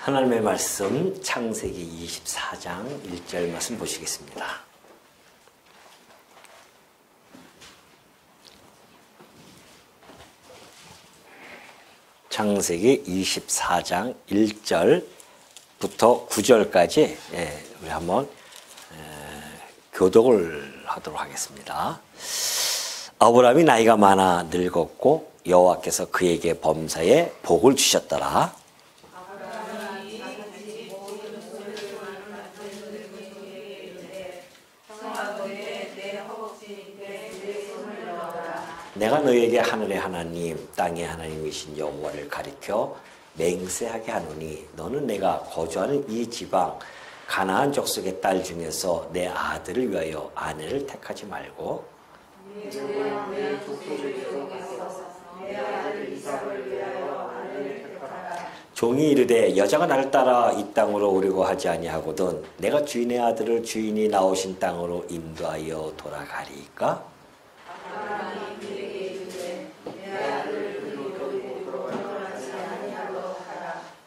하나님의 말씀 창세기 24장 1절 말씀 보시겠습니다. 창세기 24장 1절부터 9절까지 우리 한번 교독을 하도록 하겠습니다. 아브라함이 나이가 많아 늙었고 여호와께서 그에게 범사에 복을 주셨더라. 내가 너에게 하늘의 하나님 땅의 하나님이신 여호와를 가리켜 맹세하게 하노니 너는 내가 거주하는 이 지방 가나안 족속의 딸 중에서 내 아들을 위하여 아내를 택하지 말고 종이 이르되 여자가 나를 따라 이 땅으로 오려고 하지 아니하거든 내가 주인의 아들을 주인이 나오신 땅으로 인도하여 돌아가리까?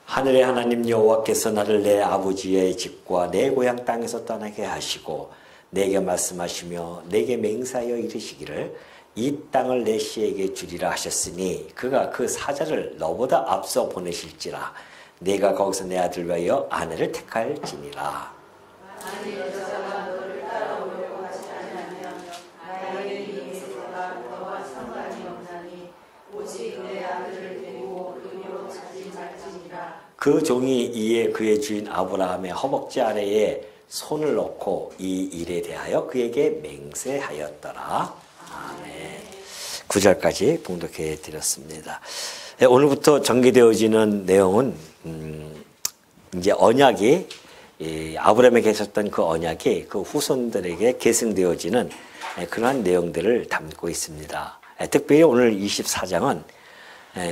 하늘의 하나님 여호와께서 나를 내 아버지의 집과 내 고향 땅에서 떠나게 하시고 내게 말씀하시며 내게 맹세하여 이르시기를 이 땅을 내 씨에게 주리라 하셨으니 그가 그 사자를 너보다 앞서 보내실지라 내가 거기서 내 아들을 위하여 아내를 택할지니라. 그 종이 이에 그의 주인 아브라함의 허벅지 아래에 손을 놓고 이 일에 대하여 그에게 맹세하였더라. 아멘. 9절까지 봉독해 드렸습니다. 오늘부터 전개되어지는 내용은 이제 언약이 아브라함에게 있었던 그 언약이 그 후손들에게 계승되어지는 그러한 내용들을 담고 있습니다. 특별히 오늘 24장은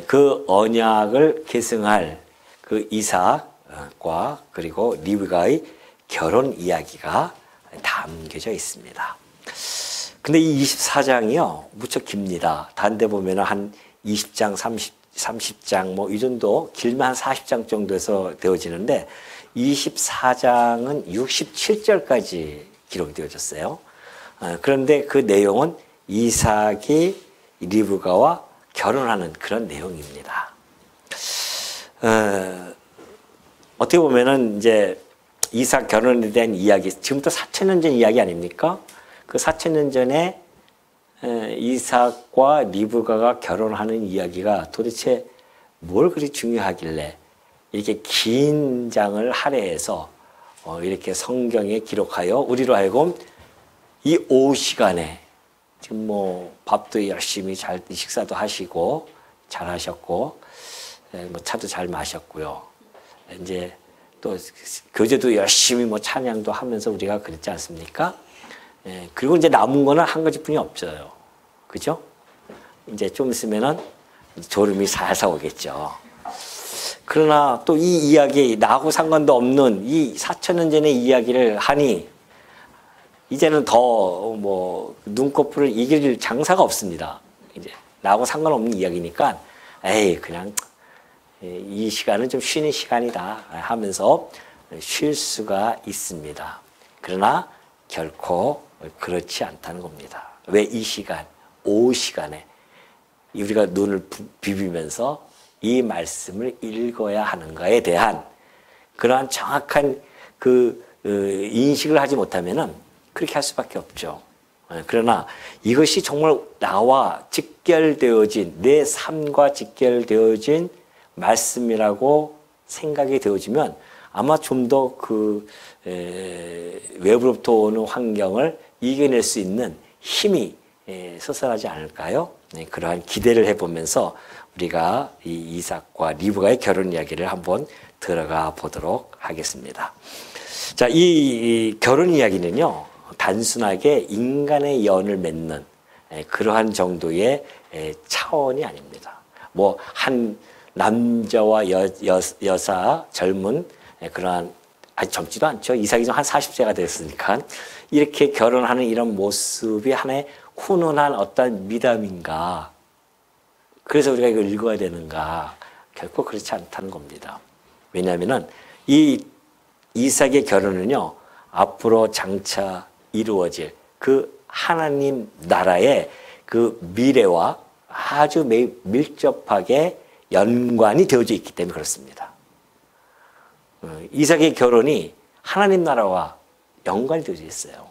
그 언약을 계승할 그 이삭과 그리고 리브가의 결혼 이야기가 담겨져 있습니다. 근데 이 24장이요, 무척 깁니다. 다른 데 보면 한 20장, 30장, 뭐 이 정도, 길면 한 40장 정도에서 되어지는데, 24장은 67절까지 기록되어졌어요. 그런데 그 내용은 이삭이 리브가와 결혼하는 그런 내용입니다. 어떻게 보면은 이제 이삭 결혼에 대한 이야기, 지금부터 4,000년 전 이야기 아닙니까? 그 4,000년 전에 이삭과 리브가가 결혼하는 이야기가 도대체 뭘 그리 중요하길래 이렇게 긴 장을 할애해서 이렇게 성경에 기록하여 우리로 하여금 이 오후 시간에 지금 뭐 밥도 열심히 잘 식사도 하시고 잘 하셨고 뭐 차도 잘 마셨고요. 이제 또 교제도 열심히 뭐 찬양도 하면서 우리가 그랬지 않습니까? 그리고 이제 남은 거는 한 가지뿐이 없어요. 그죠? 이제 좀 있으면은 졸음이 살살 오겠죠. 그러나 또 이 이야기, 나하고 상관도 없는 이 4,000년 전의 이야기를 하니 이제는 더 뭐 눈꺼풀을 이길 장사가 없습니다. 이제 나하고 상관없는 이야기니까 에이 그냥 이 시간은 좀 쉬는 시간이다 하면서 쉴 수가 있습니다. 그러나 결코 그렇지 않다는 겁니다. 왜 이 시간, 오후 시간에 우리가 눈을 비비면서 이 말씀을 읽어야 하는가에 대한 그러한 정확한 그 인식을 하지 못하면은 그렇게 할 수밖에 없죠. 그러나 이것이 정말 나와 직결되어진 내 삶과 직결되어진 말씀이라고 생각이 되어지면 아마 좀 더 그 외부로부터 오는 환경을 이겨낼 수 있는 힘이 솟아나지 않을까요? 그러한 기대를 해보면서 우리가 이 이삭과 리브가의 결혼 이야기를 한번 들어가 보도록 하겠습니다. 자, 이 결혼 이야기는요, 단순하게 인간의 연을 맺는 그러한 정도의 차원이 아닙니다. 뭐 한 남자와 여사 젊은 그러한 아직 젊지도 않죠. 이삭이 좀 한 40세가 됐으니까 이렇게 결혼하는 이런 모습이 하나의 훈훈한 어떤 미담인가. 그래서 우리가 이걸 읽어야 되는가. 결코 그렇지 않다는 겁니다. 왜냐하면은 이 이삭의 결혼은요, 앞으로 장차 이루어질 그 하나님 나라의 그 미래와 아주 밀접하게 연관이 되어져 있기 때문에 그렇습니다. 이삭의 결혼이 하나님 나라와 연관이 되어져 있어요.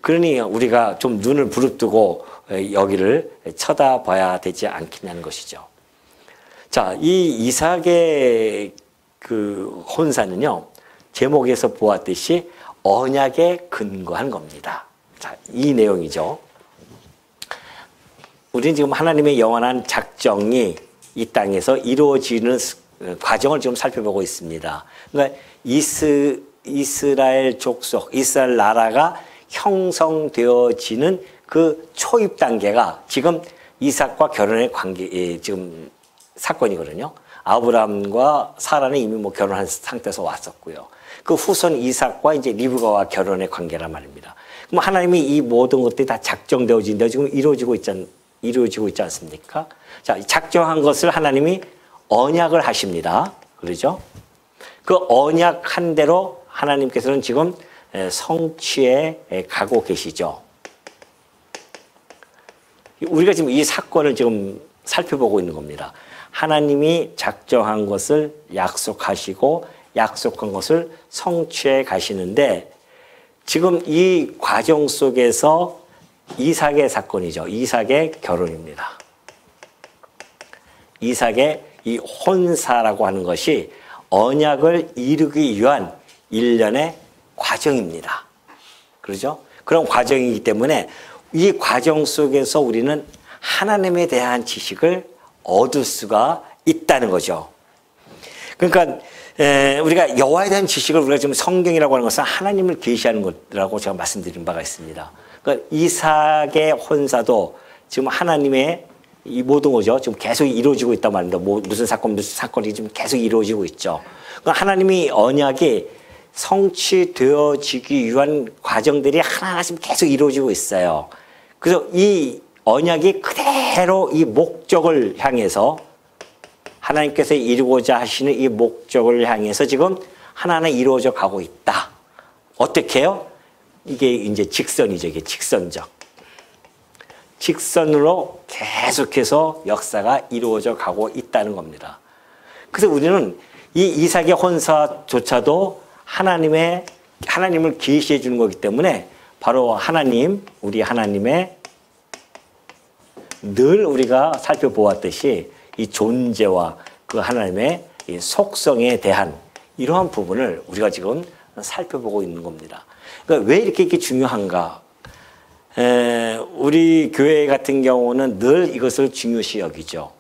그러니 우리가 좀 눈을 부릅뜨고 여기를 쳐다봐야 되지 않겠냐는 것이죠. 자, 이 이삭의 그 혼사는요, 제목에서 보았듯이 언약에 근거한 겁니다. 자, 이 내용이죠. 우리는 지금 하나님의 영원한 작정이 이 땅에서 이루어지는 과정을 지금 살펴보고 있습니다. 그러니까 이스라엘 족속, 이스라엘 나라가 형성되어지는 그 초입 단계가 지금 이삭과 결혼의 관계, 지금 사건이거든요. 아브라함과 사라는 이미 뭐 결혼한 상태에서 왔었고요. 그 후손 이삭과 이제 리브가와 결혼의 관계란 말입니다. 그럼 하나님이 이 모든 것들이 다 작정되어진데 지금 이루어지고 있지 않습니까? 자, 작정한 것을 하나님이 언약을 하십니다. 그러죠? 그 언약한 대로 하나님께서는 지금 성취해 가고 계시죠. 우리가 지금 이 사건을 지금 살펴보고 있는 겁니다. 하나님이 작정한 것을 약속하시고 약속한 것을 성취해 가시는데 지금 이 과정 속에서 이삭의 사건이죠. 이삭의 결혼입니다. 이삭의 이 혼사라고 하는 것이 언약을 이루기 위한 일련의 과정입니다. 그렇죠? 그런 과정이기 때문에 이 과정 속에서 우리는 하나님에 대한 지식을 얻을 수가 있다는 거죠. 그러니까 우리가 여호와에 대한 지식을 우리가 지금 성경이라고 하는 것은 하나님을 계시하는 것이라고 제가 말씀드린 바가 있습니다. 그러니까 이삭의 혼사도 지금 하나님의 이 모든 거죠. 지금 계속 이루어지고 있단 말입니다. 무슨 사건이 지금 계속 이루어지고 있죠. 그러니까 하나님이 언약이 성취되어지기 위한 과정들이 하나하나씩 계속 이루어지고 있어요. 그래서 이 언약이 그대로 이 목적을 향해서 하나님께서 이루고자 하시는 이 목적을 향해서 지금 하나하나 이루어져 가고 있다. 어떻게 해요? 이게 이제 직선이죠. 이게 직선적. 직선으로 계속해서 역사가 이루어져 가고 있다는 겁니다. 그래서 우리는 이 이삭의 혼사조차도 하나님을 계시해 주는 거기 때문에 바로 하나님, 우리 하나님의 늘 우리가 살펴보았듯이 이 존재와 그 하나님의 이 속성에 대한 이러한 부분을 우리가 지금 살펴보고 있는 겁니다. 그러니까 왜 이렇게 중요한가? 우리 교회 같은 경우는 늘 이것을 중요시 여기죠.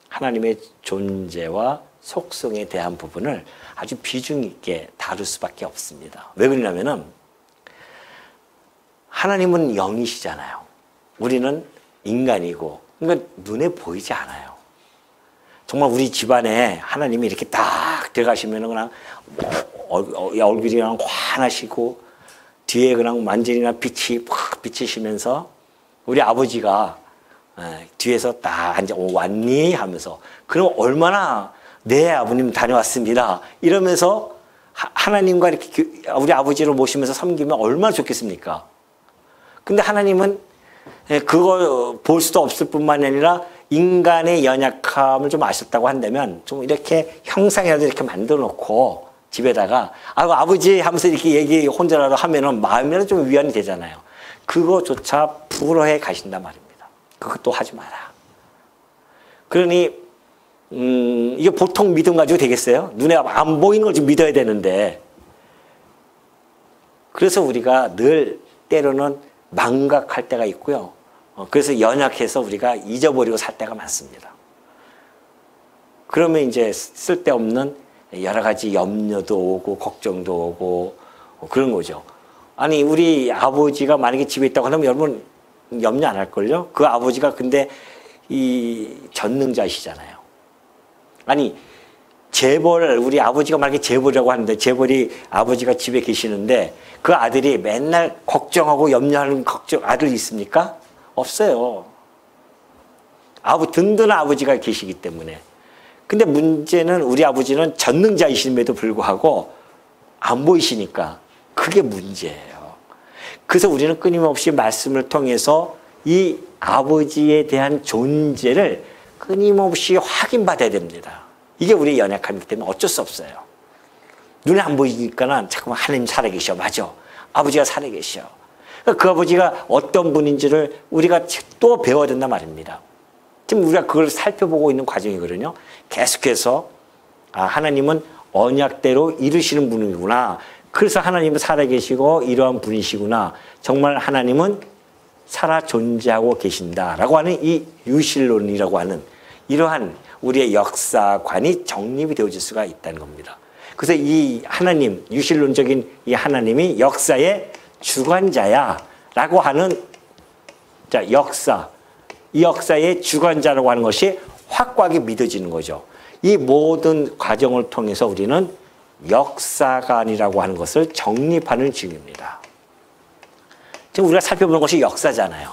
하나님의 존재와 속성에 대한 부분을 아주 비중 있게 다룰 수밖에 없습니다. 왜 그러냐면은 하나님은 영이시잖아요. 우리는 인간이고, 그러니까 눈에 보이지 않아요. 정말 우리 집안에 하나님이 이렇게 딱 들어가시면 그냥 얼굴이 그냥 환하시고 뒤에 그냥 만전이나 빛이 팍 비치시면서 우리 아버지가 뒤에서 딱 앉아 왔니 하면서 그럼 얼마나 네 아버님 다녀왔습니다 이러면서 하나님과 이렇게 우리 아버지를 모시면서 섬기면 얼마나 좋겠습니까? 근데 하나님은 그걸 볼 수도 없을 뿐만 아니라 인간의 연약함을 좀 아셨다고 한다면 좀 이렇게 형상이라도 이렇게 만들어 놓고 집에다가 아버지 하면서 이렇게 얘기 혼자라도 하면은 마음이라도 좀 위안이 되잖아요. 그거조차 불허해 가신단 말입니다. 그것도 하지 마라. 그러니 이게 보통 믿음 가지고 되겠어요? 눈에 안 보이는 걸 좀 믿어야 되는데 그래서 우리가 늘 때로는 망각할 때가 있고요. 그래서 연약해서 우리가 잊어버리고 살 때가 많습니다. 그러면 이제 쓸데없는 여러 가지 염려도 오고 걱정도 오고 그런 거죠. 아니 우리 아버지가 만약에 집에 있다고 하면 여러분 염려 안 할걸요? 그 아버지가 근데 이 전능자시잖아요. 아니 재벌 우리 아버지가 만약에 재벌이라고 하는데 재벌이 아버지가 집에 계시는데 그 아들이 맨날 걱정하고 염려하는 아들이 있습니까? 없어요. 든든한 아버지가 계시기 때문에. 근데 문제는 우리 아버지는 전능자이심에도 불구하고 안 보이시니까 그게 문제예요. 그래서 우리는 끊임없이 말씀을 통해서 이 아버지에 대한 존재를 끊임없이 확인받아야 됩니다. 이게 우리의 연약함이기 때문에 어쩔 수 없어요. 눈에 안 보이니까는 잠깐만 하나님 살아계셔. 맞아. 아버지가 살아계셔. 그 아버지가 어떤 분인지를 우리가 또 배워야 된단 말입니다. 지금 우리가 그걸 살펴보고 있는 과정이거든요. 계속해서 하나님은 언약대로 이루시는 분이구나. 그래서 하나님은 살아계시고 이러한 분이시구나. 정말 하나님은 살아 존재하고 계신다라고 하는 이 유실론이라고 하는 이러한 우리의 역사관이 정립이 되어질 수가 있다는 겁니다. 그래서 이 하나님, 유실론적인 이 하나님이 역사의 주관자야라고 하는 역사, 이 역사의 주관자라고 하는 것이 확고하게 믿어지는 거죠. 이 모든 과정을 통해서 우리는 역사관이라고 하는 것을 정립하는 중입니다. 지금 우리가 살펴보는 것이 역사잖아요.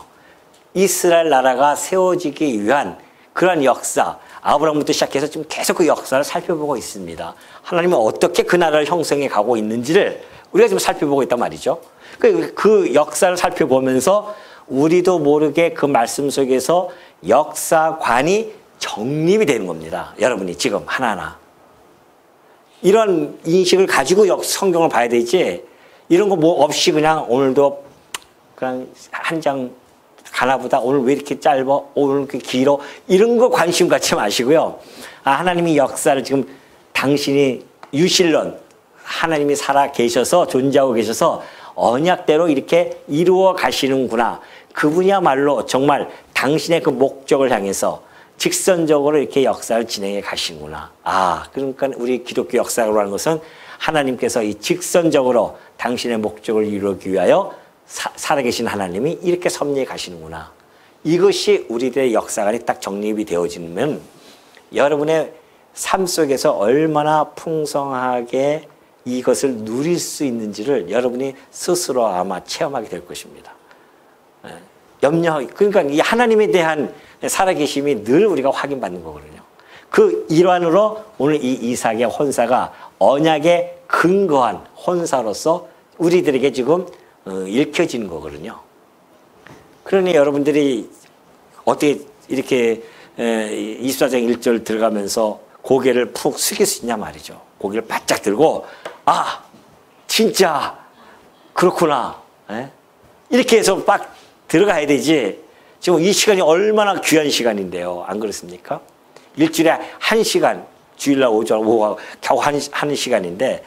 이스라엘 나라가 세워지기 위한 그러한 역사, 아브라함부터 시작해서 지금 계속 그 역사를 살펴보고 있습니다. 하나님은 어떻게 그 나라를 형성해 가고 있는지를 우리가 지금 살펴보고 있단 말이죠. 그 역사를 살펴보면서 우리도 모르게 그 말씀 속에서 역사관이 정립이 되는 겁니다. 여러분이 지금 하나하나. 이런 인식을 가지고 성경을 봐야 되지, 이런 거 뭐 없이 그냥 오늘도 그냥 한 장 가나보다 오늘 왜 이렇게 짧아? 오늘 이렇게 길어? 이런 거 관심 갖지 마시고요. 하나님이 역사를 지금 당신이 유실론, 하나님이 살아 계셔서 존재하고 계셔서 언약대로 이렇게 이루어 가시는구나. 그분이야말로 정말 당신의 그 목적을 향해서 직선적으로 이렇게 역사를 진행해 가시는구나. 그러니까 우리 기독교 역사라고 하는 것은 하나님께서 이 직선적으로 당신의 목적을 이루기 위하여 살아계신 하나님이 이렇게 섭리해 가시는구나. 이것이 우리들의 역사관이 딱 정립이 되어지면 여러분의 삶 속에서 얼마나 풍성하게 이것을 누릴 수 있는지를 여러분이 스스로 아마 체험하게 될 것입니다. 그러니까 이 하나님에 대한 살아계심이 늘 우리가 확인받는 거거든요. 그 일환으로 오늘 이 이삭의 혼사가 언약에 근거한 혼사로서 우리들에게 지금 읽혀지는 거거든요. 그러니 여러분들이 어떻게 이렇게 24장 1절 들어가면서 고개를 푹 숙일 수 있냐 말이죠. 고개를 바짝 들고 진짜 그렇구나. 이렇게 해서 막 들어가야 되지. 지금 이 시간이 얼마나 귀한 시간인데요. 안 그렇습니까? 일주일에 1시간, 주일날 오후 겨우 한 시간인데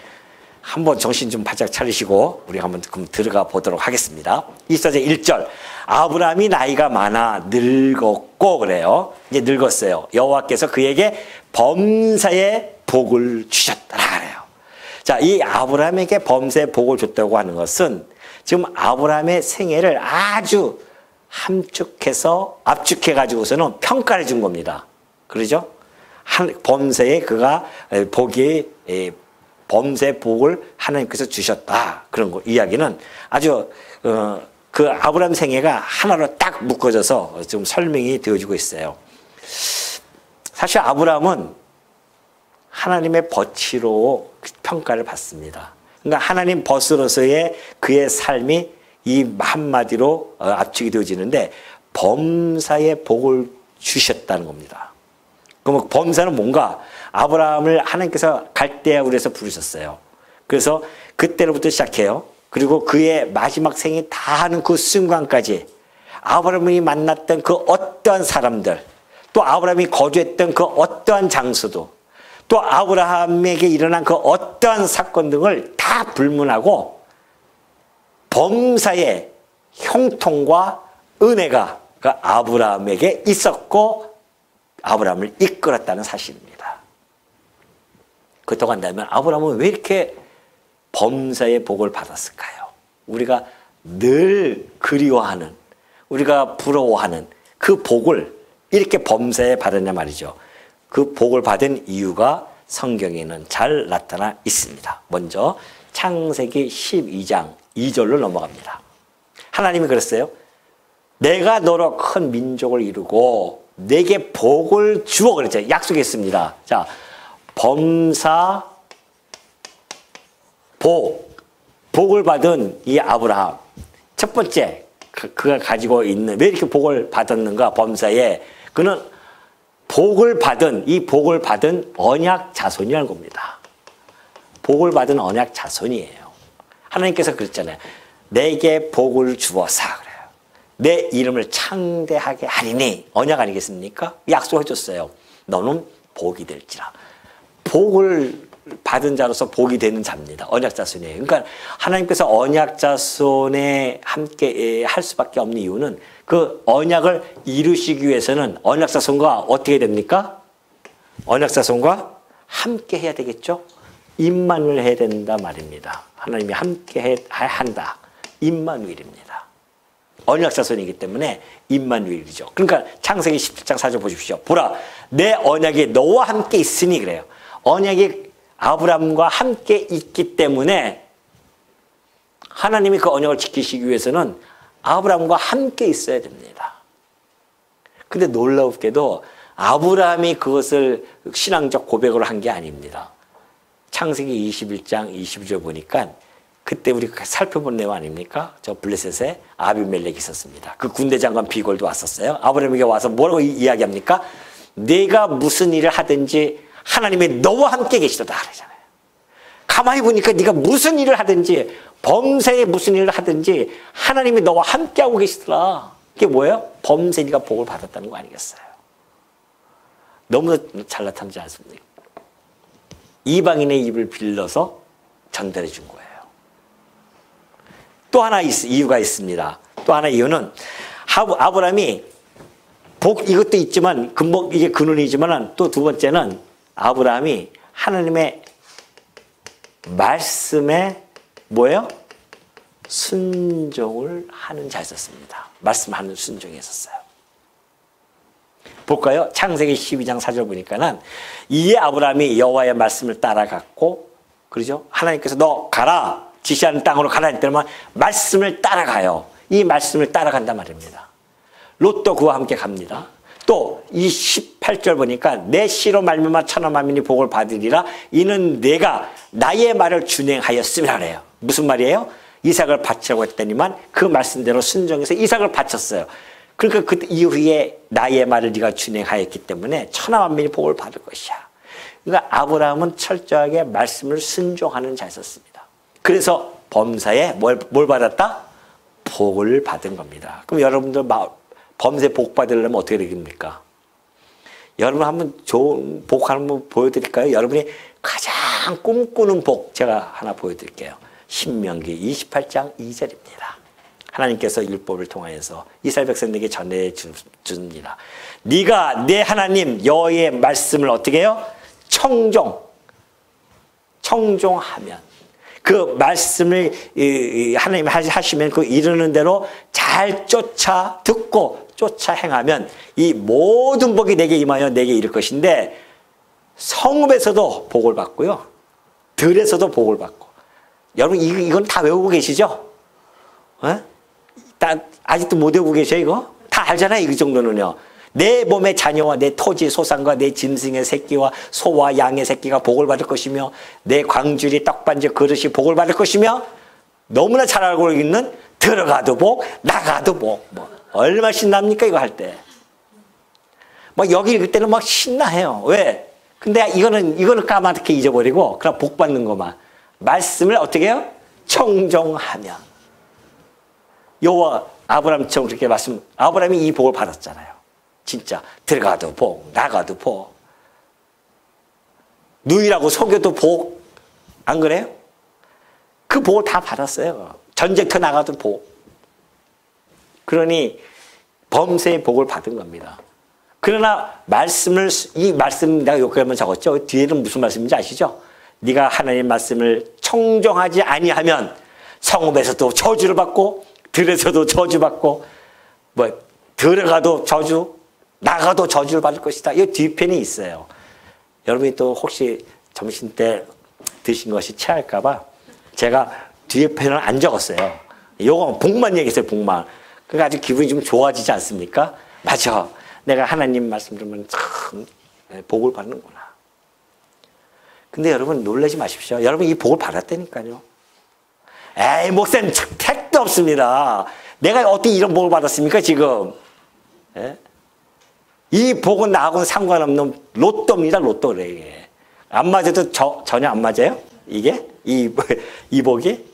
한번 정신 좀 바짝 차리시고 우리 한번 그럼 들어가 보도록 하겠습니다. 24장 1절. 아브라함이 나이가 많아 늙었고 그래요. 이제 늙었어요. 여호와께서 그에게 범사의 복을 주셨더라 그래요. 자, 이 아브라함에게 범사의 복을 줬다고 하는 것은 지금 아브라함의 생애를 아주 압축해 가지고서는 평가를 준 겁니다. 그러죠? 범사에 그가 범사의 복을 하나님께서 주셨다. 그런 거 이야기는 아주 그 아브라함 생애가 하나로 딱 묶어져서 지금 설명이 되어지고 있어요. 사실 아브라함은 하나님의 벗으로 평가를 받습니다. 그러니까 하나님 벗으로서의 그의 삶이 이 한마디로 압축이 되어지는데 범사의 복을 주셨다는 겁니다. 그럼 범사는 뭔가? 아브라함을 하나님께서 갈대아 우르에서 부르셨어요. 그래서 그때로부터 시작해요. 그리고 그의 마지막 생이 다 하는 그 순간까지 아브라함이 만났던 그 어떠한 사람들, 또 아브라함이 거주했던 그 어떠한 장소도, 또 아브라함에게 일어난 그 어떠한 사건 등을 다 불문하고 범사의 형통과 은혜가 그 아브라함에게 있었고 아브라함을 이끌었다는 사실입니다. 그렇다고 한다면 아브라함은 왜 이렇게 범사의 복을 받았을까요? 우리가 늘 그리워하는, 우리가 부러워하는 그 복을 이렇게 범사에 받았냐 말이죠. 그 복을 받은 이유가 성경에는 잘 나타나 있습니다. 먼저 창세기 12장 2절로 넘어갑니다. 하나님이 그랬어요. 내가 너로 큰 민족을 이루고 내게 복을 주어 그랬죠. 약속했습니다. 자, 범사 복을 받은 이 아브라함. 첫 번째, 그가 가지고 있는, 왜 이렇게 복을 받았는가, 범사에. 그는 복을 받은 언약 자손이라는 겁니다. 복을 받은 언약 자손이에요. 하나님께서 그랬잖아요. 내게 복을 주어사 그래요. 내 이름을 창대하게 하리니 언약 아니겠습니까? 약속해 줬어요. 너는 복이 될지라. 복을 받은 자로서 복이 되는 자입니다. 언약 자손이에요. 그러니까 하나님께서 언약 자손에 함께 할 수밖에 없는 이유는 그 언약을 이루시기 위해서는 언약 자손과 어떻게 됩니까? 언약 자손과 함께 해야 되겠죠? 임마누엘 해야 된다 말입니다. 하나님이 함께 한다. 임마누엘입니다. 언약 자손이기 때문에 임마누엘이죠. 그러니까 창세기 17장 4절 보십시오. 보라, 내 언약이 너와 함께 있으니 그래요. 언약이 아브라함과 함께 있기 때문에 하나님이 그 언약을 지키시기 위해서는 아브라함과 함께 있어야 됩니다. 근데 놀랍게도 아브라함이 그것을 신앙적 고백으로 한 게 아닙니다. 창세기 21장 22절 보니까 그때 우리 살펴본 내용 아닙니까? 저 블레셋에 아비멜렉이 있었습니다. 그 군대 장관 비골도 왔었어요. 아브라함에게 와서 뭐라고 이야기합니까? 내가 무슨 일을 하든지 하나님이 너와 함께 계시도다 그러잖아요. 가만히 보니까 네가 무슨 일을 하든지 범사에 무슨 일을 하든지 하나님이 너와 함께하고 계시더라. 그게 뭐예요? 범사에 네가 복을 받았다는 거 아니겠어요? 너무 잘나타나지 않습니까? 이방인의 입을 빌려서 전달해 준 거예요. 또 하나 이유가 있습니다. 또 하나 이유는 아브라함이 복 이것도 있지만 근본 이게 근원이지만 또 두 번째는 아브라함이 하나님의 말씀에 뭐예요? 순종을 하는 자였었습니다. 말씀하는 순종이 있었어요. 볼까요? 창세기 12장 4절 보니까는 이에 아브라함이 여호와의 말씀을 따라갔고, 그러죠? 하나님께서 너 가라, 지시하는 땅으로 가라 했더니만 말씀을 따라가요. 이 말씀을 따라간단 말입니다. 롯도 그와 함께 갑니다. 또 이 18절 보니까 내 씨로 말미암아 천하 만민이 복을 받으리라. 이는 내가 나의 말을 준행하였음이라 그래요. 무슨 말이에요? 이삭을 바치라고 했더니만 그 말씀대로 순종해서 이삭을 바쳤어요. 그러니까 그 이후에 나의 말을 네가 준행하였기 때문에 천하 만민이 복을 받을 것이야. 그러니까 아브라함은 철저하게 말씀을 순종하는 자였습니다. 그래서 범사에 뭘 받았다? 복을 받은 겁니다. 그럼 여러분들 범사에 복 받으려면 어떻게 되겠습니까? 여러분 한번 좋은 복 한번 보여드릴까요? 여러분이 가장 꿈꾸는 복 제가 하나 보여드릴게요. 신명기 28장 2절입니다. 하나님께서 율법을 통하여서 이스라엘 백성에게 전해줍니다. 네가 내 하나님 여호와의 말씀을 어떻게 해요? 청종하면 그 말씀을 하나님 하시면 그 이르는 대로 잘 쫓아 듣고 쫓아 행하면 이 모든 복이 내게 임하여 내게 이를 것인데 성읍에서도 복을 받고요. 들에서도 복을 받고. 여러분 이건 다 외우고 계시죠? 아직도 못 외우고 계셔 이거? 다 알잖아요. 이 정도는요. 내 몸의 자녀와 내 토지 소산과 내 짐승의 새끼와 소와 양의 새끼가 복을 받을 것이며 내 광주리 떡반지 그릇이 복을 받을 것이며 너무나 잘 알고 있는 들어가도 복 나가도 복. 뭐 얼마나 신납니까 이거 할 때. 막 여기 읽을 때는 막 신나해요. 왜? 근데 이거는 까맣게 잊어버리고 그냥 복 받는 것만. 말씀을 어떻게 해요? 청종하며. 여호와 아브라함처럼 그렇게 아브라함이 이 복을 받았잖아요. 진짜 들어가도 복, 나가도 복. 누이라고 속여도 복. 안 그래요? 그 복을 다 받았어요. 전쟁터 나가도 복. 그러니 범세의 복을 받은 겁니다. 그러나 이 말씀 내가 여기에만 적었죠. 뒤에는 무슨 말씀인지 아시죠? 네가 하나님의 말씀을 청종하지 아니하면 성읍에서도 저주를 받고 들에서도 저주받고 뭐 들어가도 저주 나가도 저주를 받을 것이다. 이 뒤편이 있어요. 여러분이 또 혹시 점심 때 드신 것이 체할까 봐 제가 뒤에 편을 안 적었어요. 요거 복만 얘기했어요. 복만. 그러니까 아주 기분이 좀 좋아지지 않습니까? 맞아. 내가 하나님 말씀 들으면 참 복을 받는구나. 근데 여러분 놀라지 마십시오. 여러분 이 복을 받았다니까요. 에이 목사님 택도 없습니다. 내가 어떻게 이런 복을 받았습니까 지금. 예? 이 복은 나하고는 상관없는 로또입니다. 로또 그래 이게. 안 맞아도 전혀 안 맞아요? 이게? 이 복이?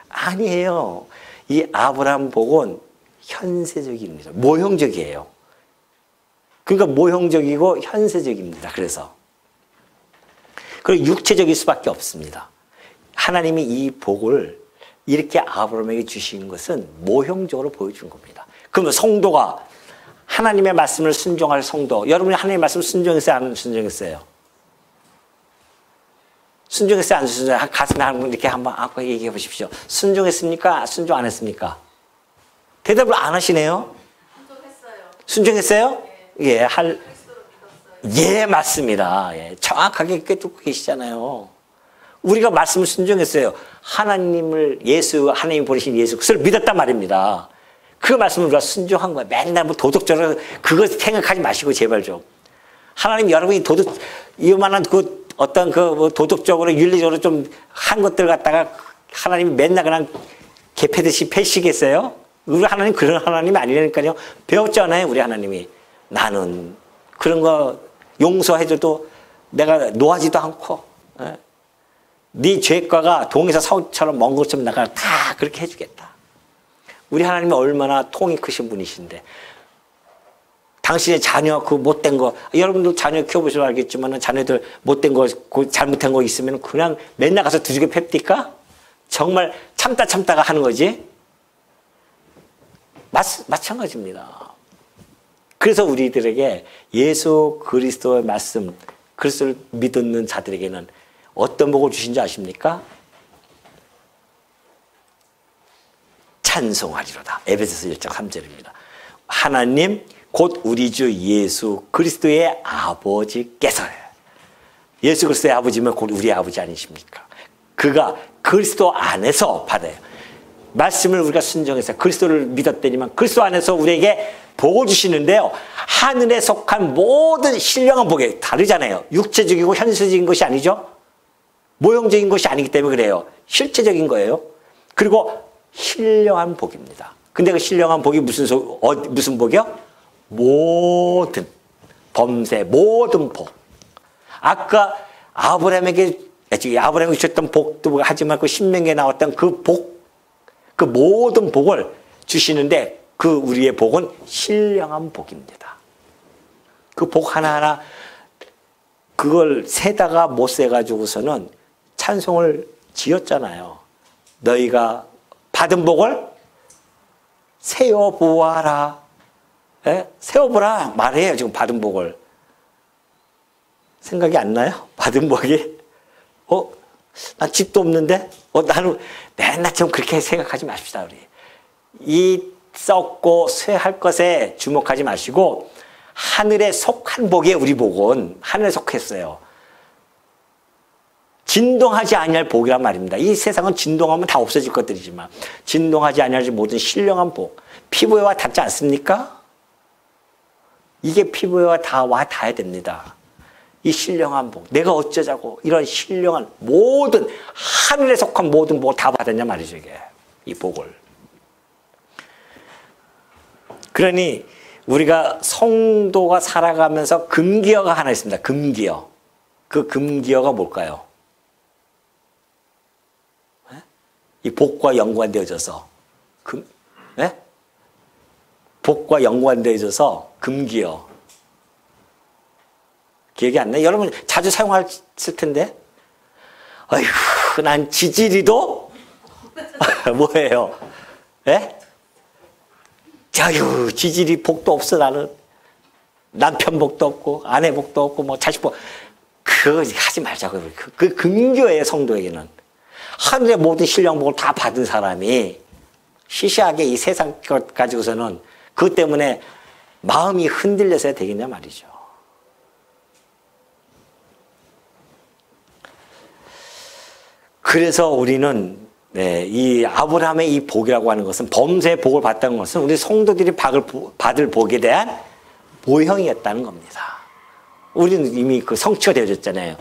아니에요. 이 아브라함 복은 현세적입니다. 모형적이에요. 그러니까 모형적이고 현세적입니다. 그래서. 그리고 육체적일 수밖에 없습니다. 하나님이 이 복을 이렇게 아브라함에게 주신 것은 모형적으로 보여준 겁니다. 그러면 성도가 하나님의 말씀을 순종할 성도, 여러분이 하나님의 말씀을 순종했어요? 안 순종했어요? 순종했어요? 안 순종했어요? 가슴에 한번 이렇게 한번 아까 얘기해 보십시오. 순종했습니까? 순종 안 했습니까? 대답을 안 하시네요? 순종했어요. 예, 예, 맞습니다. 예, 정확하게 꿰뚫고 계시잖아요. 우리가 말씀을 순종했어요. 하나님을 하나님 보내신 예수 그리스도를 믿었단 말입니다. 그 말씀을 우리가 순종한 거야. 맨날 뭐 도덕적으로 그거 생각하지 마시고 제발 좀. 하나님 여러분이 이만한 어떤 뭐 도덕적으로 윤리적으로 좀 한 것들 갖다가 하나님이 맨날 그냥 개패듯이 패시겠어요? 우리 하나님 그런 하나님이 아니라니까요. 배웠잖아요, 우리 하나님이. 나는 그런 거 용서해줘도 내가 노하지도 않고, 네 죄과가 동에서 서울처럼 먼 것처럼 내가 다 그렇게 해주겠다. 우리 하나님이 얼마나 통이 크신 분이신데, 당신의 자녀 그 못된 거, 여러분도 자녀 키워보시면 알겠지만 자녀들 못된 거, 잘못한 거 있으면 그냥 맨날 가서 두들겨 팹니까? 정말 참다가 하는 거지. 마찬가지입니다. 그래서 우리들에게 예수 그리스도의 말씀, 그리스도를 믿는 자들에게는 어떤 복을 주신지 아십니까? 찬송하리로다. 에베소서 1장 3절입니다. 하나님 곧 우리 주 예수 그리스도의 아버지께서, 예수 그리스도의 아버지면 곧 우리 아버지 아니십니까? 그가 그리스도 안에서 받아요. 말씀을 우리가 순종해서 그리스도를 믿었더니만 그리스도 안에서 우리에게 복을 주시는데요. 하늘에 속한 모든 신령한 복이 다르잖아요. 육체적이고 현실적인 것이 아니죠. 모형적인 것이 아니기 때문에 그래요. 실체적인 거예요. 그리고 신령한 복입니다. 근데 그 신령한 복이 무슨 복이요? 모든 범세 모든 복. 아까 아브라함에게 주셨던 복도 하지만 그 신명기에 나왔던 그 복, 그 모든 복을 주시는데 그 우리의 복은 신령한 복입니다. 그 복 하나하나 그걸 세다가 못 세가지고서는 찬송을 지었잖아요. 너희가 받은 복을 세어보아라. 예? 세어보라 말해요. 지금 받은 복을. 생각이 안 나요? 받은 복이? 난 집도 없는데? 나는 맨날 좀 그렇게 생각하지 마십시다, 우리. 이 썩고 쇠할 것에 주목하지 마시고, 하늘에 속한 복에 우리 복은 하늘에 속했어요. 진동하지 아니할 복이란 말입니다. 이 세상은 진동하면 다 없어질 것들이지만, 진동하지 아니할 모든 신령한 복. 피부에와 닿지 않습니까? 이게 피부에와 다 와 닿아야 됩니다. 이 신령한 복, 내가 어쩌자고 이런 신령한 모든 하늘에 속한 모든 복을 다 받았냐 말이죠, 이게. 이 복을. 그러니 우리가 성도가 살아가면서 금기어가 하나 있습니다. 금기어. 그 금기어가 뭘까요? 이 복과 연관되어져서 복과 연관되어져서 금기어. 기억이 안 나요? 여러분 자주 사용하실 텐데. 아이고, 난 지지리도 뭐예요? 예? 아유, 지지리 복도 없어, 나는. 남편 복도 없고, 아내 복도 없고, 뭐 자식 복. 그거 하지 말자고요. 그 금교예요, 성도에게는. 하늘의 모든 신령복을 다 받은 사람이 시시하게 이 세상 것 가지고서는 그것 때문에 마음이 흔들려서야 되겠냐 말이죠. 그래서 우리는 이 아브라함의 이 복이라고 하는 것은 범세의 복을 받다는 것은 우리 성도들이 받을 복에 대한 모형이었다는 겁니다. 우리는 이미 그 성취가 되어졌잖아요.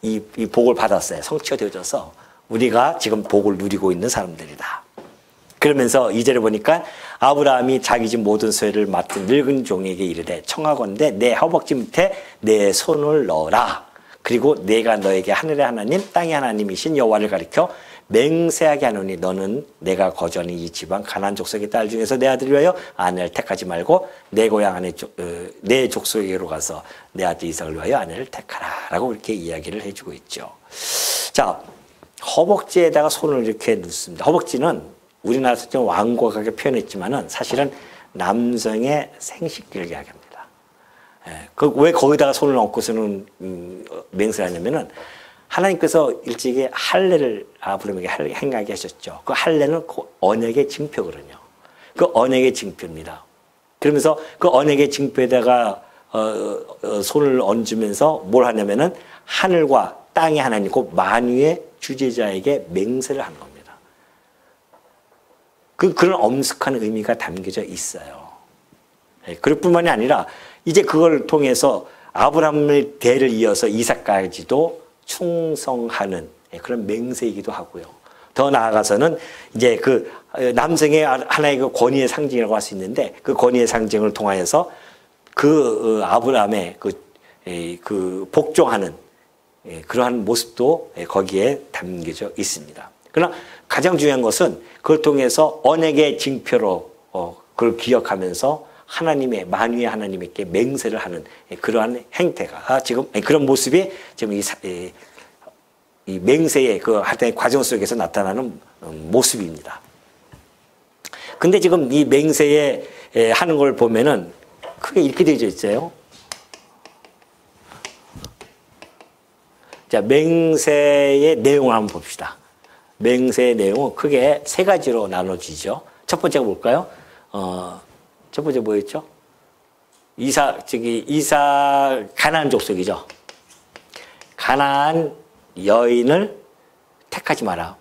이 복을 받았어요. 성취가 되어져서 우리가 지금 복을 누리고 있는 사람들이다. 그러면서 2절에 보니까 아브라함이 자기 집 모든 소유를 맡은 늙은 종에게 이르되 청하건대 내 허벅지 밑에 내 손을 넣어라. 그리고 내가 너에게 하늘의 하나님 땅의 하나님이신 여호와를 가리켜 맹세하게 하노니 너는 내가 거주하는 이 지방 가나안 족속의 딸 중에서 내 아들을 위하여 아내를 택하지 말고 내 고향 내 족속에게로 가서 내 아들 이삭을 위하여 아내를 택하라 라고 이렇게 이야기를 해주고 있죠. 자, 허벅지에다가 손을 이렇게 넣습니다. 허벅지는 우리나라에서 좀 완곡하게 표현했지만은 사실은 남성의 생식기를 이야기합니다. 왜 거기다가 손을 얹고서는 맹세를 하냐면은 하나님께서 일찍이 할례를 아브라함에게 행하게 하셨죠. 그 할례는 그 언약의 징표거든요. 그 언약의 징표입니다. 그러면서 그 언약의 징표에다가 손을 얹으면서 뭘 하냐면은 하늘과 땅의 하나님, 그 만유의 주재자에게 맹세를 하는 겁니다. 그런 엄숙한 의미가 담겨져 있어요. 그럴 뿐만이 아니라 이제 그걸 통해서 아브라함의 대를 이어서 이삭까지도 충성하는 그런 맹세이기도 하고요. 더 나아가서는 이제 그 남성의 하나의 그 권위의 상징이라고 할 수 있는데 그 권위의 상징을 통하여서 그 아브라함의 그 복종하는 그러한 모습도 거기에 담겨져 있습니다. 그러나 가장 중요한 것은 그걸 통해서 언약의 징표로 그걸 기억하면서 하나님의 만유의 하나님께 맹세를 하는 그러한 행태가 지금 그런 모습이 지금 이 맹세의 그 하여튼 과정 속에서 나타나는 모습입니다. 근데 지금 이 맹세에 하는 걸 보면은 크게 이렇게 되어 있어요. 자, 맹세의 내용을 한번 봅시다. 맹세의 내용은 크게 세 가지로 나눠지죠. 첫 번째가 뭘까요? 첫 번째 뭐였죠? 가나안 족속이죠. 가나안 여인을 택하지 마라.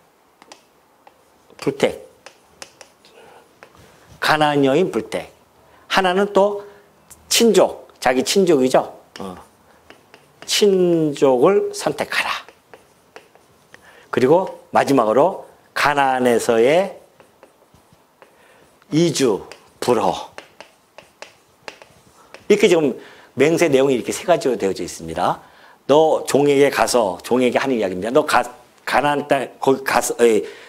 불택. 가나안 여인 불택. 하나는 또 친족, 자기 친족이죠. 친족을 선택하라. 그리고 마지막으로 가나안에서의 이주, 불허. 이렇게 지금 맹세 내용이 이렇게 세 가지로 되어져 있습니다. 너 종에게 가서, 종에게 하는 이야기입니다. 너 가나안 땅, 거기 가서,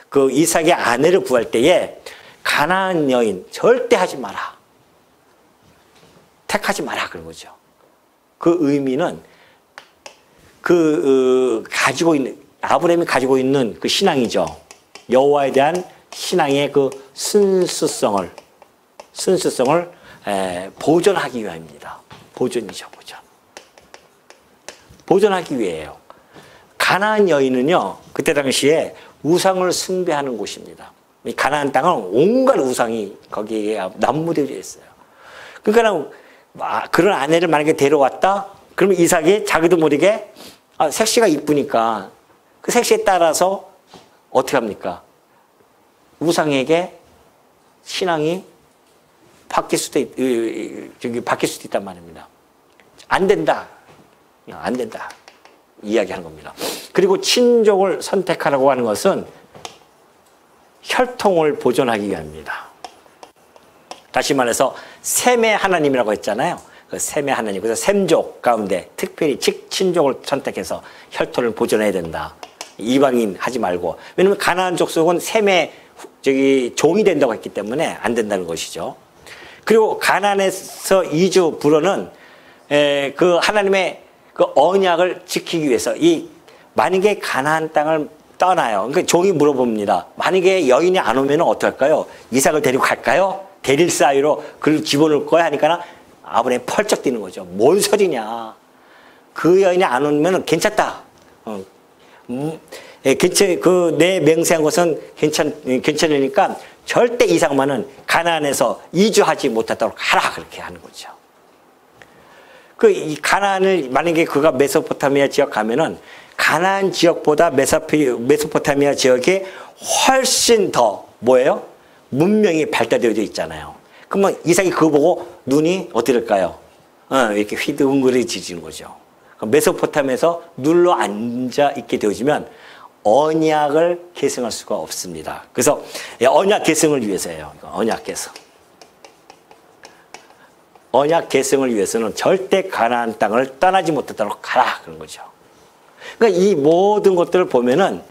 그 이삭의 아내를 구할 때에 가나안 여인 절대 하지 마라. 택하지 마라. 그런 거죠. 그 의미는 아브라함이 가지고 있는 그 신앙이죠. 여호와에 대한 신앙의 그 순수성을 보존하기 위함입니다. 보존이죠, 보존. 보존하기 위해요. 가나안 여인은요, 그때 당시에 우상을 숭배하는 곳입니다. 이 가나안 땅은 온갖 우상이 거기에 남무되어 있어요. 그러니까 그런 아내를 만약에 데려왔다? 그러면 이삭이 자기도 모르게 색시가 이쁘니까 그 색시에 따라서 어떻게 합니까? 우상에게 신앙이 바뀔 수도 있단 말입니다. 안 된다. 이야기하는 겁니다. 그리고 친족을 선택하라고 하는 것은 혈통을 보존하기 위함입니다. 다시 말해서 셈의 하나님이라고 했잖아요. 그 셈의 하나님, 그래서 셈족 가운데 특별히 친족을 선택해서 혈통을 보존해야 된다. 이방인 하지 말고. 왜냐하면 가나안 족속은 셈의 종이 된다고 했기 때문에 안 된다는 것이죠. 그리고 가나안에서 이주 불어는 그 하나님의 그 언약을 지키기 위해서 만약에 가나안 땅을 떠나요. 그러니까 종이 물어봅니다. 만약에 여인이 안 오면 어떡할까요? 이삭을 데리고 갈까요? 데릴 사이로 그를 집어넣을 거야 하니까 아브라함이 펄쩍 뛰는 거죠. 뭔 소리냐. 그 여인이 안 오면 괜찮다. 내 맹세한 것은 괜찮으니까 절대 이삭만은 가나안에서 이주하지 못하도록 하라. 그렇게 하는 거죠. 이 가나안을 만약에 그가 메소포타미아 지역 가면은 가나안 지역보다 메소포타미아 지역이 훨씬 더 뭐예요? 문명이 발달되어 있잖아요. 그러면 이삭이 그거 보고 눈이 어떻게 될까요? 이렇게 휘둥그레지는 거죠. 메소포타미아에서 눌러 앉아 있게 되어지면 언약을 계승할 수가 없습니다. 그래서 언약 계승을 위해서예요. 언약 계승. 언약 계승을 위해서는 절대 가나안 땅을 떠나지 못하도록 가라 그런 거죠. 그러니까 이 모든 것들을 보면은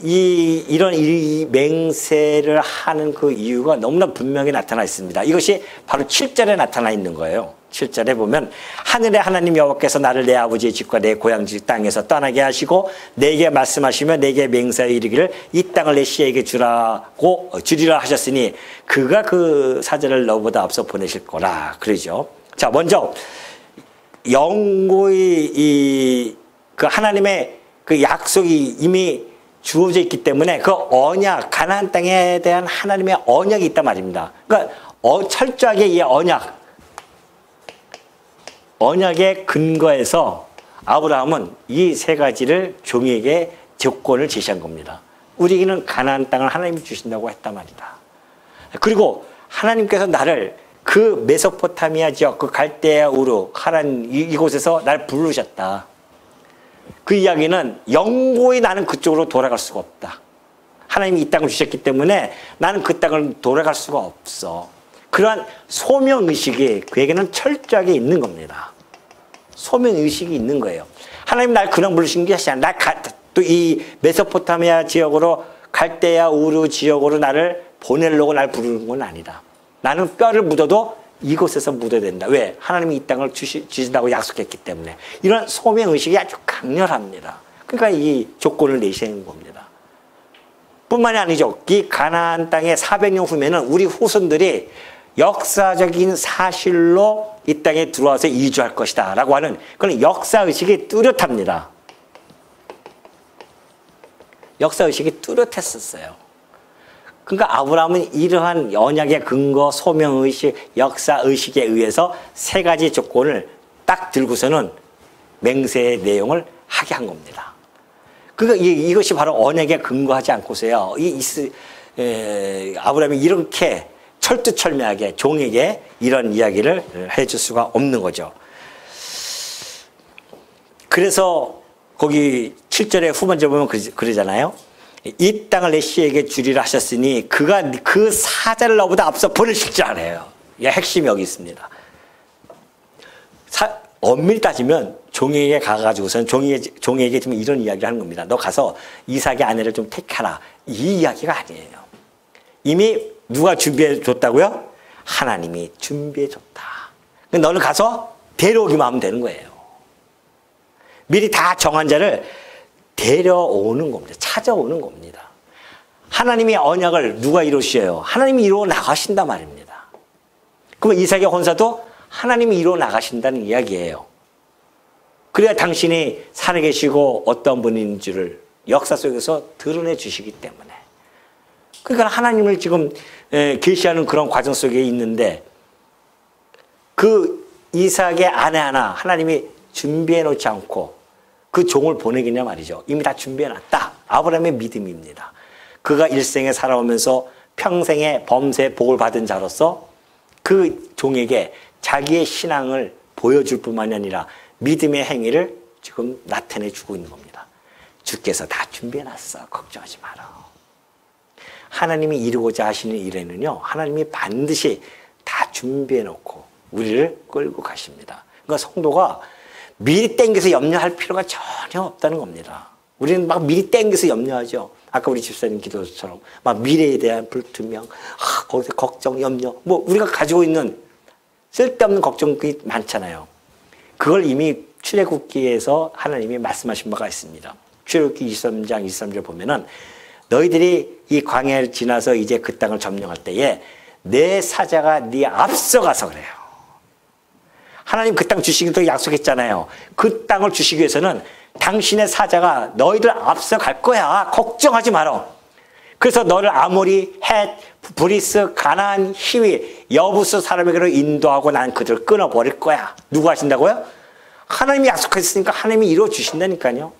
이런 이 맹세를 하는 그 이유가 너무나 분명히 나타나 있습니다. 이것이 바로 7절에 나타나 있는 거예요. 7절에 보면 하늘의 하나님 여호와께서 나를 내 아버지의 집과 내 고향집 땅에서 떠나게 하시고 내게 말씀하시며 내게 맹세하여 이르기를 이 땅을 내 씨에게 주리라 하셨으니 그가 그 사자를 너보다 앞서 보내실 거라 그러죠. 자, 먼저 영구히 그 하나님의 그 약속이 이미 주어져 있기 때문에 그 언약, 가나안 땅에 대한 하나님의 언약이 있단 말입니다. 그러니까 철저하게 이 언약의 근거에서 아브라함은 이 세 가지를 종에게 조건을 제시한 겁니다. 우리에게는 가나안 땅을 하나님이 주신다고 했단 말이다. 그리고 하나님께서 나를 그 메소포타미아 지역, 그 갈대아 우르, 하란 이곳에서 날 부르셨다. 그 이야기는 영구히 나는 그쪽으로 돌아갈 수가 없다. 하나님이 이 땅을 주셨기 때문에 나는 그 땅을 돌아갈 수가 없어. 그러한 소명의식이 그에게는 철저하게 있는 겁니다. 소명의식이 있는 거예요. 하나님 날 그냥 부르신 게 아니라 또 이 메소포타미아 지역으로 갈대아 우르 지역으로 나를 보내려고 날 부르는 건 아니다. 나는 뼈를 묻어도 이곳에서 묻어야 된다. 왜? 하나님이 이 땅을 주신다고 약속했기 때문에. 이런 소명의식이 아주 강렬합니다. 그러니까 이 조건을 내시는 겁니다. 뿐만이 아니죠. 이 가나안 땅에 400년 후면은 우리 후손들이 역사적인 사실로 이 땅에 들어와서 이주할 것이다 라고 하는 그런 역사의식이 뚜렷합니다. 역사의식이 뚜렷했었어요. 그러니까 아브라함은 이러한 언약의 근거, 소명의식, 역사의식에 의해서 세 가지 조건을 딱 들고서는 맹세의 내용을 하게 한 겁니다. 그러니까 이것이 바로 언약에 근거하지 않고서요. 아브라함이 이렇게 철두철미하게 종에게 이런 이야기를 해줄 수가 없는 거죠. 그래서 거기 7절의 후반절 보면 그러잖아요. 이 땅을 내 씨에게 주리라 하셨으니 그가 그 사자를 너보다 앞서 보내실 줄 알아요. 핵심이 여기 있습니다. 엄밀히 따지면 종에게 가가지고서는 종에게 지금 이런 이야기를 하는 겁니다. 너 가서 이삭의 아내를 좀 택하라. 이 이야기가 아니에요. 이미 누가 준비해 줬다고요? 하나님이 준비해 줬다. 너는 가서 데려오기만 하면 되는 거예요. 미리 다 정한 자를 데려오는 겁니다. 찾아오는 겁니다. 하나님의 언약을 누가 이루시어요? 하나님이 이루어 나가신단 말입니다. 그럼 이삭의 혼사도 하나님이 이루어 나가신다는 이야기예요. 그래야 당신이 살아계시고 어떤 분인 줄을 역사 속에서 드러내 주시기 때문에. 그러니까 하나님을 지금 계시하는 그런 과정 속에 있는데 그 이삭의 아내 하나 하나님이 준비해 놓지 않고 그 종을 보내겠냐 말이죠. 이미 다 준비해 놨다. 아브라함의 믿음입니다. 그가 일생에 살아오면서 평생의 범세 복을 받은 자로서 그 종에게 자기의 신앙을 보여줄 뿐만이 아니라 믿음의 행위를 지금 나타내 주고 있는 겁니다. 주께서 다 준비해 놨어. 걱정하지 마라. 하나님이 이루고자 하시는 일에는요, 하나님이 반드시 다 준비해 놓고 우리를 끌고 가십니다. 그러니까 성도가 미리 땡겨서 염려할 필요가 전혀 없다는 겁니다. 우리는 막 미리 땡겨서 염려하죠. 아까 우리 집사님 기도처럼 막 미래에 대한 불투명, 거기서 걱정, 염려, 뭐 우리가 가지고 있는 쓸데없는 걱정이 많잖아요. 그걸 이미 출애굽기에서 하나님이 말씀하신 바가 있습니다. 출애굽기 23장 23절 보면은 너희들이 이 광야를 지나서 이제 그 땅을 점령할 때에 내 사자가 네 앞서가서 그래요. 하나님 그 땅 주시기도 약속했잖아요. 그 땅을 주시기 위해서는 당신의 사자가 너희들 앞서 갈 거야. 걱정하지 마라. 그래서 너를 아모리, 헷, 브리스, 가나안, 히위, 여부스 사람에게로 인도하고 난 그들을 끊어버릴 거야. 누가 하신다고요? 하나님이 약속했으니까 하나님이 이루어 주신다니까요.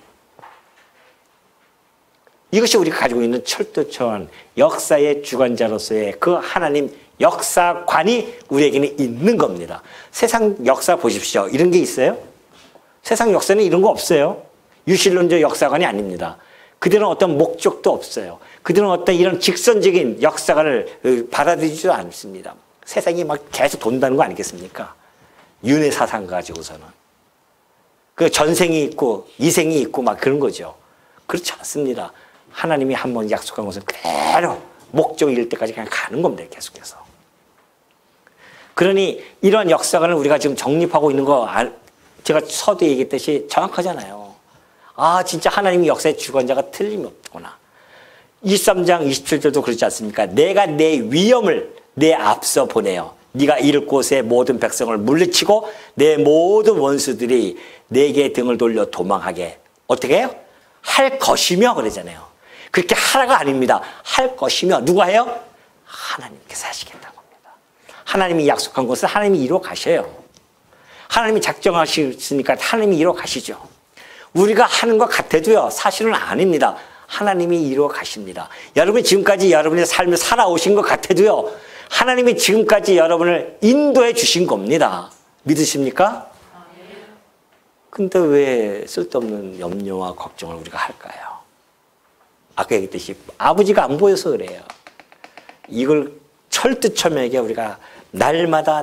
이것이 우리가 가지고 있는 철두철 역사의 주관자로서의 그 하나님 역사관이 우리에게는 있는 겁니다. 세상 역사 보십시오. 이런 게 있어요? 세상 역사는 이런 거 없어요. 유실론적 역사관이 아닙니다. 그들은 어떤 목적도 없어요. 그들은 어떤 이런 직선적인 역사관을 받아들이지도 않습니다. 세상이 막 계속 돈다는 거 아니겠습니까? 윤회 사상 가지고서는. 그 전생이 있고 이생이 있고 막 그런 거죠. 그렇지 않습니다. 하나님이 한번 약속한 것은 그대로 목적이 이를 때까지 그냥 가는 겁니다. 계속해서. 그러니 이런 역사관을 우리가 지금 정립하고 있는 거 제가 서두에 얘기했듯이 정확하잖아요. 아 진짜 하나님이 역사의 주관자가 틀림없구나. 23장 27절도 그렇지 않습니까? 내가 내 위엄을 내 앞서 보내어 네가 이를 곳의 모든 백성을 물리치고 내 모든 원수들이 내게 등을 돌려 도망하게 어떻게 해요? 할 것이며 그러잖아요. 그렇게 하라가 아닙니다. 할 것이며 누가 해요? 하나님께서 하시겠다는 겁니다. 하나님이 약속한 것을 하나님이 이루어 가셔요. 하나님이 작정하셨으니까 하나님이 이루어 가시죠. 우리가 하는 것 같아도요 사실은 아닙니다. 하나님이 이루어 가십니다. 여러분이 지금까지 여러분의 삶을 살아오신 것 같아도요 하나님이 지금까지 여러분을 인도해 주신 겁니다. 믿으십니까? 근데 왜 쓸데없는 염려와 걱정을 우리가 할까요? 아까 얘기했듯이 아버지가 안 보여서 그래요. 이걸 철두철미하게 우리가 날마다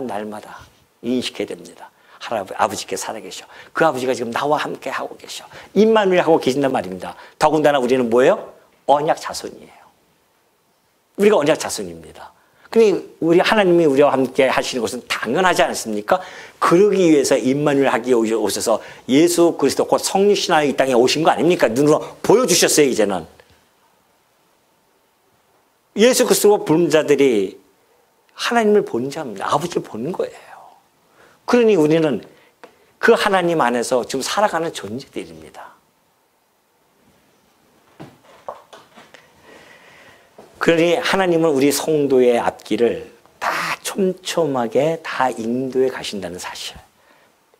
인식해야 됩니다. 아버지께서 살아계셔. 그 아버지가 지금 나와 함께 하고 계셔. 임마누엘 하고 계신단 말입니다. 더군다나 우리는 뭐예요? 언약 자손이에요. 우리가 언약 자손입니다. 그러니 우리 하나님이 우리와 함께 하시는 것은 당연하지 않습니까? 그러기 위해서 임마누엘 하기 오셔서 예수 그리스도 곧 성육신하여 이 땅에 오신 거 아닙니까? 눈으로 보여주셨어요. 이제는. 예수 그리스도 부른 자들이 하나님을 본 자입니다. 아버지를 보는 거예요. 그러니 우리는 그 하나님 안에서 지금 살아가는 존재들입니다. 그러니 하나님은 우리 성도의 앞길을 다 촘촘하게 다 인도해 가신다는 사실.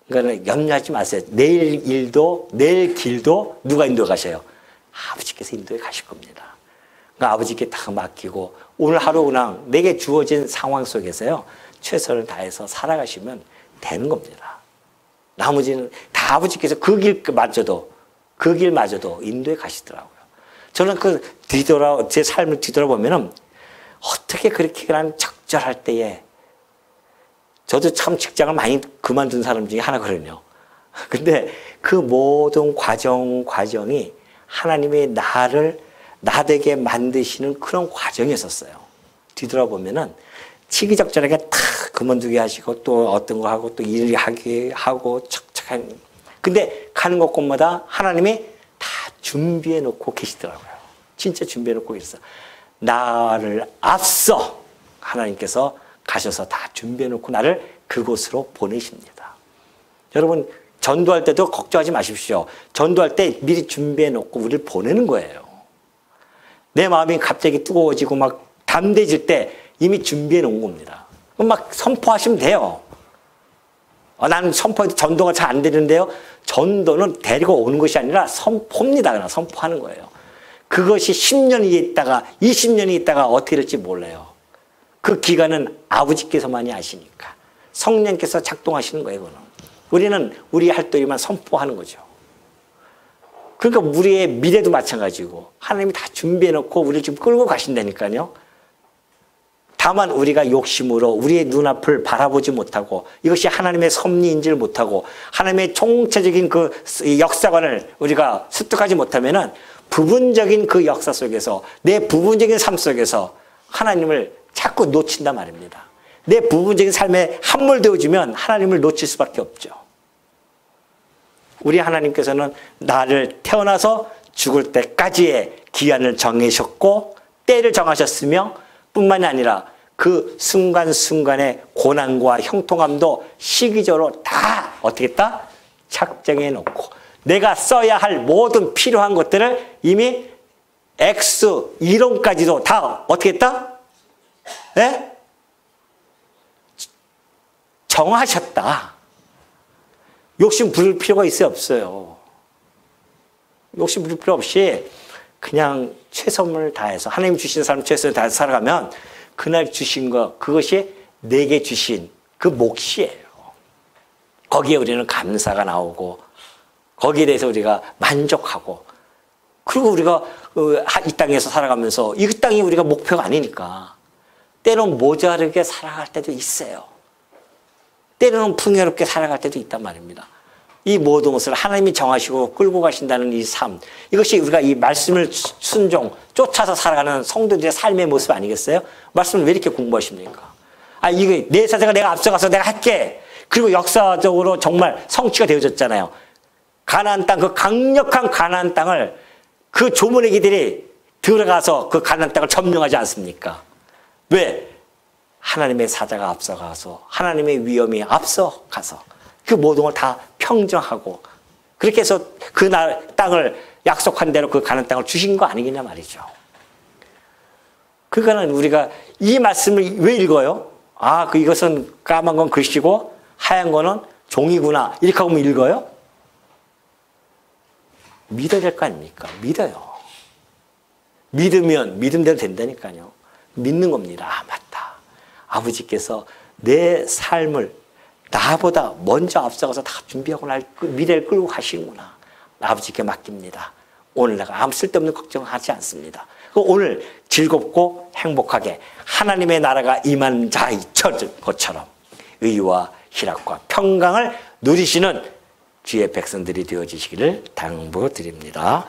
그러니까 염려하지 마세요. 내일 일도 내일 길도 누가 인도해 가셔요? 아버지께서 인도해 가실 겁니다. 그러니까 아버지께 다 맡기고 오늘 하루 그냥 내게 주어진 상황 속에서요 최선을 다해서 살아가시면 되는 겁니다. 나머지는 다 아버지께서 그 길마저도 인도해 가시더라고요. 저는 제 삶을 뒤돌아보면은 어떻게 그렇게 난 적절할 때에 저도 참 직장을 많이 그만둔 사람 중에 하나거든요. 근데 그 모든 과정이 하나님의 나 되게 만드시는 그런 과정이었어요. 뒤돌아보면은 시기적절하게 탁 그만두게 하시고 또 어떤 거 하고 또 일을 하게 하고 척척한. 근데 가는 곳곳마다 하나님이 다 준비해 놓고 계시더라고요. 진짜 준비해 놓고 계셨어요. 나를 앞서 하나님께서 가셔서 다 준비해 놓고 나를 그곳으로 보내십니다. 여러분 전도할 때도 걱정하지 마십시오. 전도할 때 미리 준비해 놓고 우리를 보내는 거예요. 내 마음이 갑자기 뜨거워지고 막 담대해질 때 이미 준비해 놓은 겁니다. 그럼 막 선포하시면 돼요. 나는 선포해도 전도가 잘 안 되는데요. 전도는 데리고 오는 것이 아니라 선포입니다. 그냥 선포하는 거예요. 그것이 10년이 있다가 20년이 있다가 어떻게 될지 몰라요. 그 기간은 아버지께서만이 아시니까. 성령께서 작동하시는 거예요. 그거는. 우리는 우리 할 때만 선포하는 거죠. 그러니까 우리의 미래도 마찬가지고 하나님이 다 준비해놓고 우리를 지금 끌고 가신다니까요. 다만 우리가 욕심으로 우리의 눈앞을 바라보지 못하고 이것이 하나님의 섭리인지를 못하고 하나님의 총체적인 그 역사관을 우리가 습득하지 못하면은 부분적인 그 역사 속에서 내 부분적인 삶 속에서 하나님을 자꾸 놓친단 말입니다. 내 부분적인 삶에 함몰되어지면 하나님을 놓칠 수밖에 없죠. 우리 하나님께서는 나를 태어나서 죽을 때까지의 기한을 정하셨고 때를 정하셨으며 뿐만이 아니라 그 순간순간의 고난과 형통함도 시기적으로 다 어떻게 했다? 작정해 놓고 내가 써야 할 모든 필요한 것들을 이미 X 이론까지도 다 어떻게 했다? 네? 정하셨다. 욕심 부릴 필요가 있어요? 없어요. 욕심 부릴 필요 없이 그냥 최선을 다해서 하나님 주신 사람 최선을 다해서 살아가면 그날 주신 것, 그것이 내게 주신 그 몫이에요. 거기에 우리는 감사가 나오고 거기에 대해서 우리가 만족하고, 그리고 우리가 이 땅에서 살아가면서 이 땅이 우리가 목표가 아니니까 때로는 모자르게 살아갈 때도 있어요. 때로는 풍요롭게 살아갈 때도 있단 말입니다. 이 모든 것을 하나님이 정하시고 끌고 가신다는 이 삶, 이것이 우리가 이 말씀을 순종, 쫓아서 살아가는 성도들의 삶의 모습 아니겠어요? 말씀을 왜 이렇게 공부하십니까? 이게 내 사생활 내가 앞서가서 내가 할게. 그리고 역사적으로 정말 성취가 되어졌잖아요. 가나안 땅, 그 강력한 가나안 땅을 그 조문애기들이 들어가서 그 가나안 땅을 점령하지 않습니까? 왜? 하나님의 사자가 앞서가서, 하나님의 위엄이 앞서가서 그 모든 걸 다 평정하고, 그렇게 해서 그 땅을 약속한 대로 그 가나안 땅을 주신 거 아니겠냐 말이죠. 그거는 우리가 이 말씀을 왜 읽어요? 이것은 까만 건 글씨고 하얀 거는 종이구나, 이렇게 하면 읽어요? 믿어야 될 거 아닙니까? 믿어요. 믿으면 믿음대로 된다니까요. 믿는 겁니다. 맞다. 아버지께서 내 삶을 나보다 먼저 앞서가서 다 준비하고 날 미래를 끌고 가시는구나. 아버지께 맡깁니다. 오늘 내가 아무 쓸데없는 걱정하지 않습니다. 오늘 즐겁고 행복하게 하나님의 나라가 임한 것처럼 의와 희락과 평강을 누리시는 주의 백성들이 되어주시기를 당부드립니다.